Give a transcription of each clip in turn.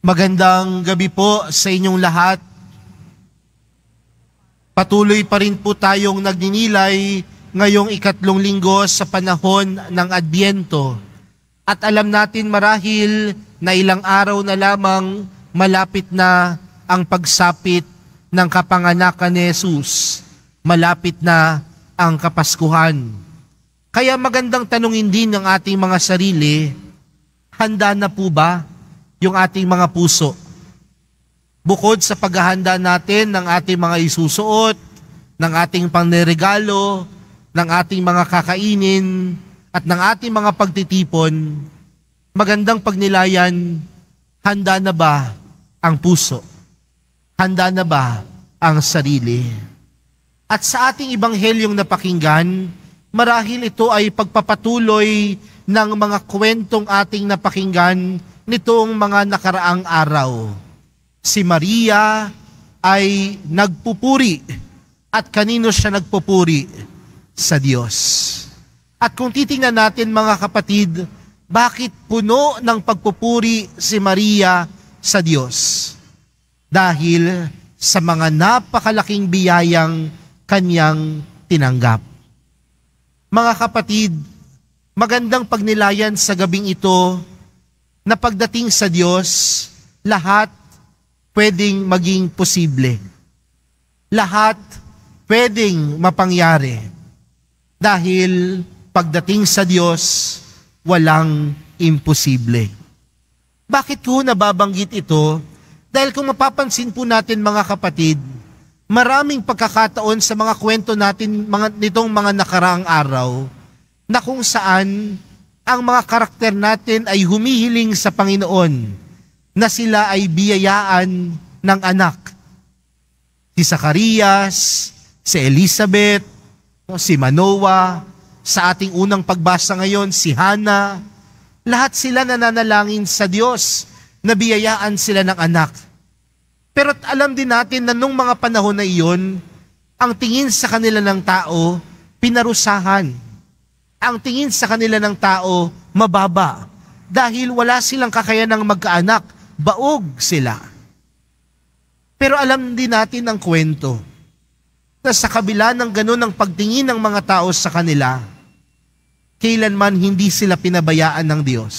Magandang gabi po sa inyong lahat. Patuloy pa rin po tayong nagninilay ngayong ikatlong linggo sa panahon ng Adbyento. At alam natin marahil na ilang araw na lamang malapit na ang pagsapit ng kapanganakan ni Jesus. Malapit na ang Kapaskuhan. Kaya magandang tanungin din ng ating mga sarili, handa na po ba yung ating mga puso? Bukod sa paghahanda natin ng ating mga isusuot, ng ating pangregalo, ng ating mga kakainin, at ng ating mga pagtitipon, magandang pagnilayan, handa na ba ang puso? Handa na ba ang sarili? At sa ating ibanghelyong napakinggan, marahil ito ay pagpapatuloy ng mga kwentong ating napakinggan nitong mga nakaraang araw. Si Maria ay nagpupuri. At kanino siya nagpupuri? Sa Diyos. At kung titingnan natin mga kapatid, bakit puno ng pagpupuri si Maria sa Diyos? Dahil sa mga napakalaking biyayang kanyang tinanggap. Mga kapatid, magandang pagnilayan sa gabing ito na pagdating sa Diyos, lahat pwedeng maging posible. Lahat pwedeng mapangyari. Dahil pagdating sa Diyos, walang imposible. Bakit ko nababanggit ito? Dahil kung mapapansin po natin mga kapatid, maraming pagkakataon sa mga kwento natin nitong mga nakaraang araw na kung saan ang mga karakter natin ay humihiling sa Panginoon na sila ay biyayaan ng anak. Si Zacarias, si Elizabeth, si Manoah, sa ating unang pagbasa ngayon, si Hannah, lahat sila nananalangin sa Diyos na biyayaan sila ng anak. Pero alam din natin na nung mga panahon na iyon, ang tingin sa kanila ng tao, pinarusahan. Ang tingin sa kanila ng tao, mababa. Dahil wala silang kakayanang magkaanak, baog sila. Pero alam din natin ang kwento, na sa kabila ng ganun ang pagtingin ng mga tao sa kanila, kailanman hindi sila pinabayaan ng Diyos.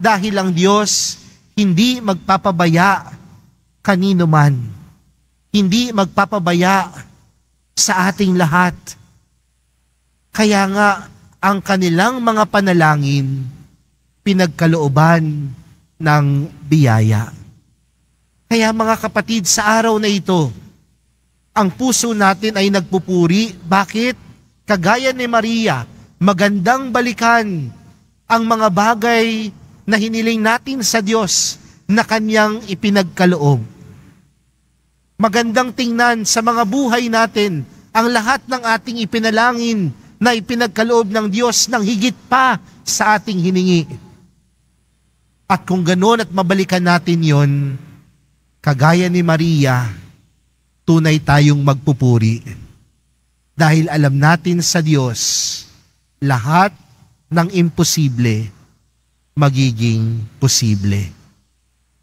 Dahil ang Diyos hindi magpapabaya kanino man. Hindi magpapabaya sa ating lahat. Kaya nga, ang kanilang mga panalangin, pinagkalooban ng biyaya. Kaya mga kapatid, sa araw na ito, ang puso natin ay nagpupuri. Bakit? Kagaya ni Maria, magandang balikan ang mga bagay na hiniling natin sa Diyos na Kanyang ipinagkaloob. Magandang tingnan sa mga buhay natin ang lahat ng ating ipinalangin na ipinagkaloob ng Diyos ng higit pa sa ating hiningi. At kung ganoon at mabalikan natin yon, kagaya ni Maria, tunay tayong magpupuri. Dahil alam natin sa Diyos, lahat ng imposible magiging posible.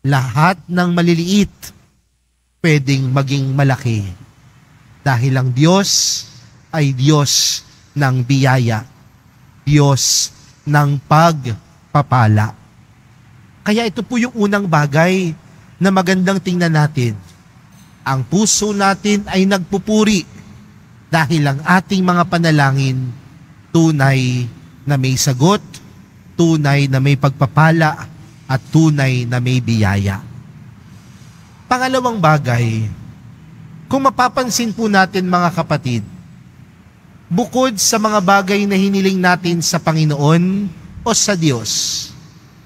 Lahat ng maliliit pwedeng maging malaki. Dahil ang Diyos ay Diyos ng biyaya, Diyos ng pagpapala. Kaya ito po yung unang bagay na magandang tingnan natin. Ang puso natin ay nagpupuri dahil ang ating mga panalangin tunay na may sagot, tunay na may pagpapala, at tunay na may biyaya. Pangalawang bagay, kung mapapansin po natin mga kapatid, bukod sa mga bagay na hiniling natin sa Panginoon o sa Diyos,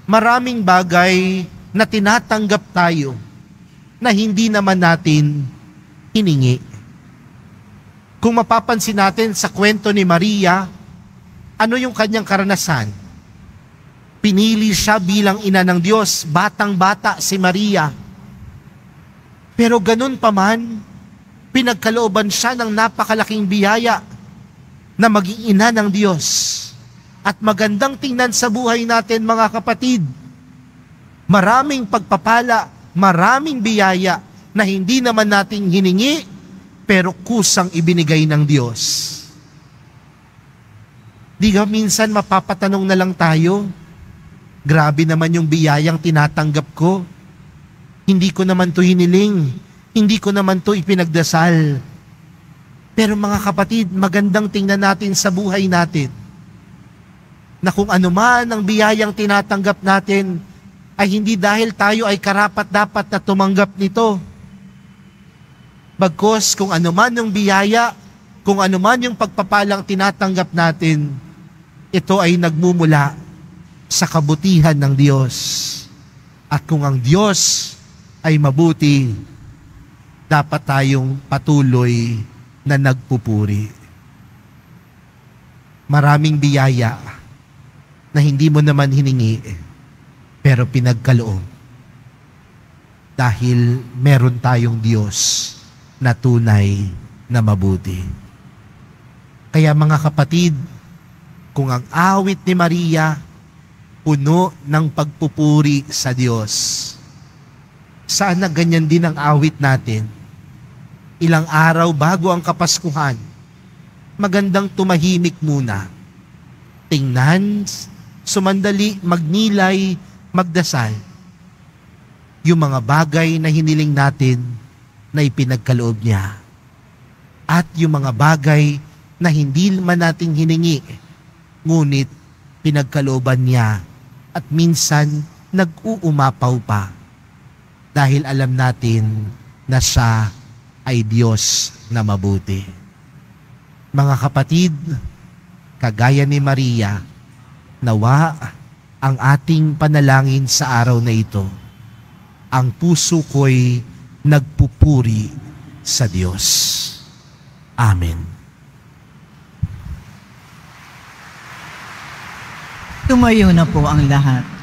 maraming bagay na tinatanggap tayo na hindi naman natin hiningi. Kung mapapansin natin sa kwento ni Maria, ano yung kanyang karanasan? Pinili siya bilang ina ng Diyos, batang-bata si Maria. Pero ganun pa man, pinagkalooban siya ng napakalaking biyaya na maging ina ng Diyos. At magandang tingnan sa buhay natin mga kapatid, Maraming pagpapala, maraming biyaya na hindi naman nating hiningi, pero kusang ibinigay ng Diyos. Di ba minsan mapapatanong na lang tayo, grabe naman yung biyayang tinatanggap ko. Hindi ko naman to hiniling, hindi ko naman to ipinagdasal. Pero mga kapatid, magandang tingnan natin sa buhay natin na kung ano man ang biyayang tinatanggap natin ay hindi dahil tayo ay karapat-dapat na tumanggap nito. Bagkus kung ano man yung biyaya, kung ano man yung pagpapalang tinatanggap natin, ito ay nagmumula sa kabutihan ng Diyos. At kung ang Diyos ay mabuti, dapat tayong patuloy na nagpupuri. Maraming biyaya na hindi mo naman hiningi, pero pinagkaloob. Dahil meron tayong Diyos na tunay na mabuti. Kaya mga kapatid, kung ang awit ni Maria puno ng pagpupuri sa Diyos, sana ganyan din ang awit natin. Ilang araw bago ang Kapaskuhan, magandang tumahimik muna. Tingnan, sumandali, magnilay, magdasal. Yung mga bagay na hiniling natin na ipinagkaloob niya. At yung mga bagay na hindi man nating hiningi, ngunit pinagkalooban niya at minsan nag-uumapaw pa. Dahil alam natin na siya ay Diyos na mabuti. Mga kapatid, kagaya ni Maria, nawa ang ating panalangin sa araw na ito, ang puso ko'y nagpupuri sa Diyos. Amen. Tumayo na po ang lahat.